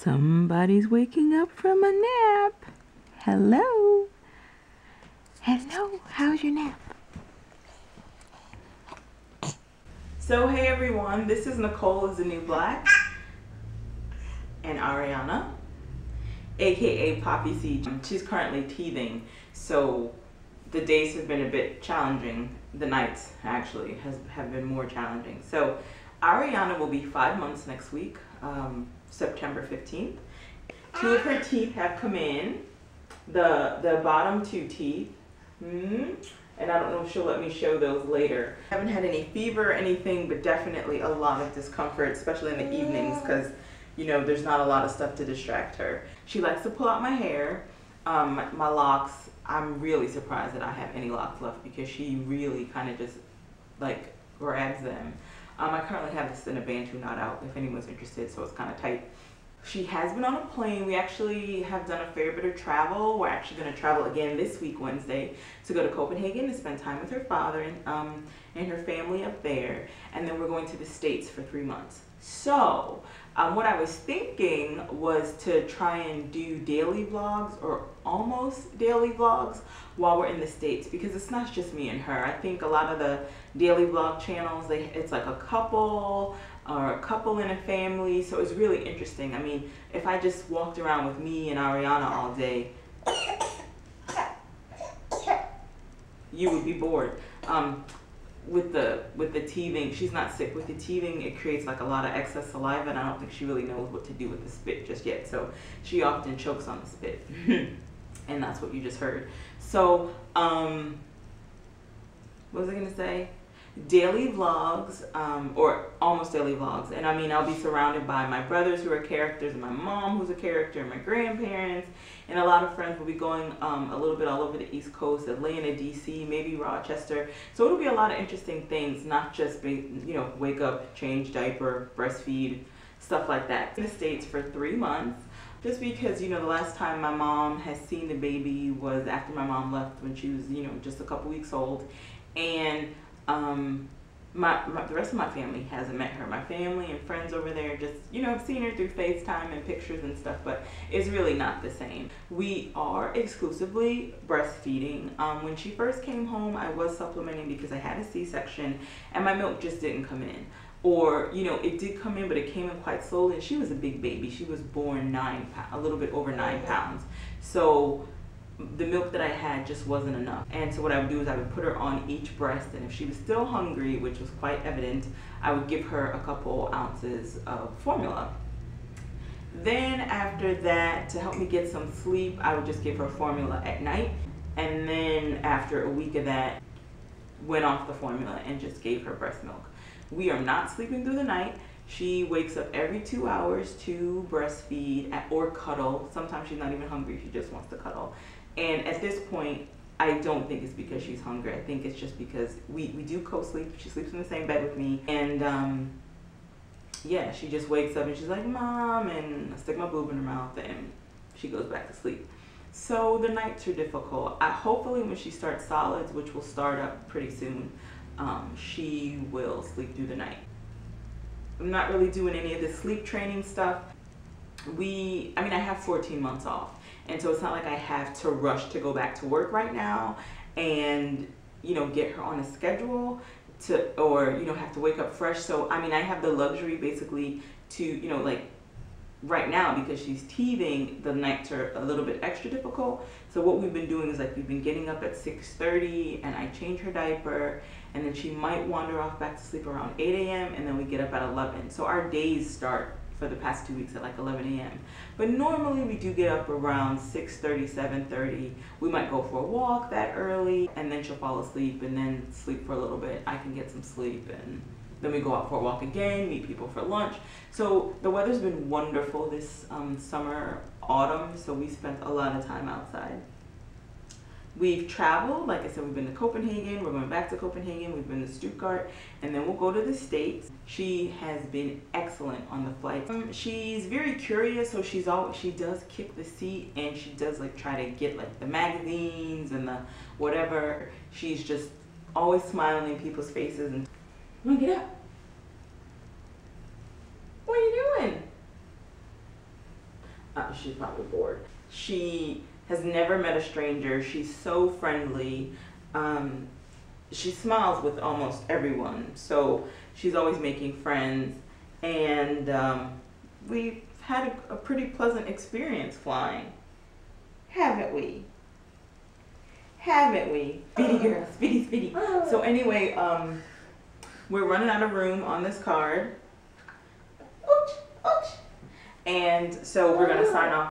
Somebody's waking up from a nap. Hello. Hello, how's your nap? So hey everyone, this is nicolenewblack and Arianna, aka Poppyseed. She's currently teething, so the days have been a bit challenging. The nights actually have been more challenging. So Arianna will be 5 months next week, September 15th. 2 of her teeth have come in, the bottom 2 teeth, and I don't know if she'll let me show those later. I haven't had any fever or anything, but definitely a lot of discomfort, especially in the evenings, because you know there's not a lot of stuff to distract her. She likes to pull out my hair, my locks. I'm really surprised that I have any locks left because she really kind of just like grabs them. I currently have this in a bantu-knot out if anyone's interested, so it's kind of tight. She has been on a plane. We actually have done a fair bit of travel. We're actually going to travel again this week, Wednesday, to go to Copenhagen to spend time with her father and her family up there. And then we're going to the States for 3 months. So what I was thinking was to try and do daily vlogs or almost daily vlogs while we're in the States, because it's not just me and her. I think a lot of the daily vlog channels, it's like a couple or a couple in a family, so it's really interesting. I mean, if I just walked around with me and Arianna all day, you would be bored. With the teething, she's not sick. With the teething, it creates like a lot of excess saliva, and I don't think she really knows what to do with the spit just yet. So she often chokes on the spit, and that's what you just heard. So what was I gonna say? Daily vlogs, or almost daily vlogs, and I mean I'll be surrounded by my brothers who are characters, and my mom who's a character, and my grandparents, and a lot of friends. Will be going a little bit all over the East Coast, Atlanta, DC, maybe Rochester. So it'll be a lot of interesting things, not just wake up, change diaper, breastfeed, stuff like that. In the States for 3 months, just because the last time my mom has seen the baby was after my mom left when she was just a couple weeks old, and the rest of my family hasn't met her. My family and friends over there just, have seen her through FaceTime and pictures and stuff, but it's really not the same. We are exclusively breastfeeding. When she first came home, I was supplementing because I had a C-section and my milk just didn't come in. Or, it did come in, but it came in quite slowly, and she was a big baby. She was born a little bit over 9 pounds. So the milk that I had just wasn't enough. And so what I would do is I would put her on each breast, and if she was still hungry, which was quite evident, I would give her a couple ounces of formula. Then after that, to help me get some sleep, I would just give her formula at night. And then after a week of that, went off the formula and just gave her breast milk. We are not sleeping through the night. She wakes up every 2 hours to breastfeed or cuddle. Sometimes she's not even hungry, she just wants to cuddle. And at this point, I don't think it's because she's hungry. I think it's just because we do co-sleep. She sleeps in the same bed with me. And yeah, she just wakes up and she's like, Mom, and I stick my boob in her mouth and she goes back to sleep. So the nights are difficult. Hopefully when she starts solids, which will start up pretty soon, she will sleep through the night. I'm not really doing any of the sleep training stuff. I have 14 months off. And so it's not like I have to rush to go back to work right now and, get her on a schedule or have to wake up fresh. So, I have the luxury basically to, right now, because she's teething, the nights are a little bit extra difficult. So what we've been doing is we've been getting up at 6:30 and I change her diaper, and then she might wander off back to sleep around 8 a.m. and then we get up at 11. So our days start for the past 2 weeks at 11 a.m. But normally we do get up around 6:30, 7:30. We might go for a walk that early, and then she'll fall asleep and then sleep for a little bit. I can get some sleep, and then we go out for a walk again, meet people for lunch. So the weather's been wonderful this summer, autumn, so we spent a lot of time outside. We've traveled, like I said, we've been to Copenhagen, we're going back to Copenhagen, we've been to Stuttgart, and then we'll go to the States. She has been excellent on the flight. She's very curious, so she does kick the seat, and she does try to get the magazines and the whatever. She's just always smiling in people's faces. And come on, get up. What are you doing? She's probably bored. She has never met a stranger. She's so friendly. She smiles with almost everyone, so she's always making friends. And we've had a pretty pleasant experience flying, haven't we? Haven't we? Speedy girl, speedy, speedy. So anyway, we're running out of room on this card. And so we're gonna sign off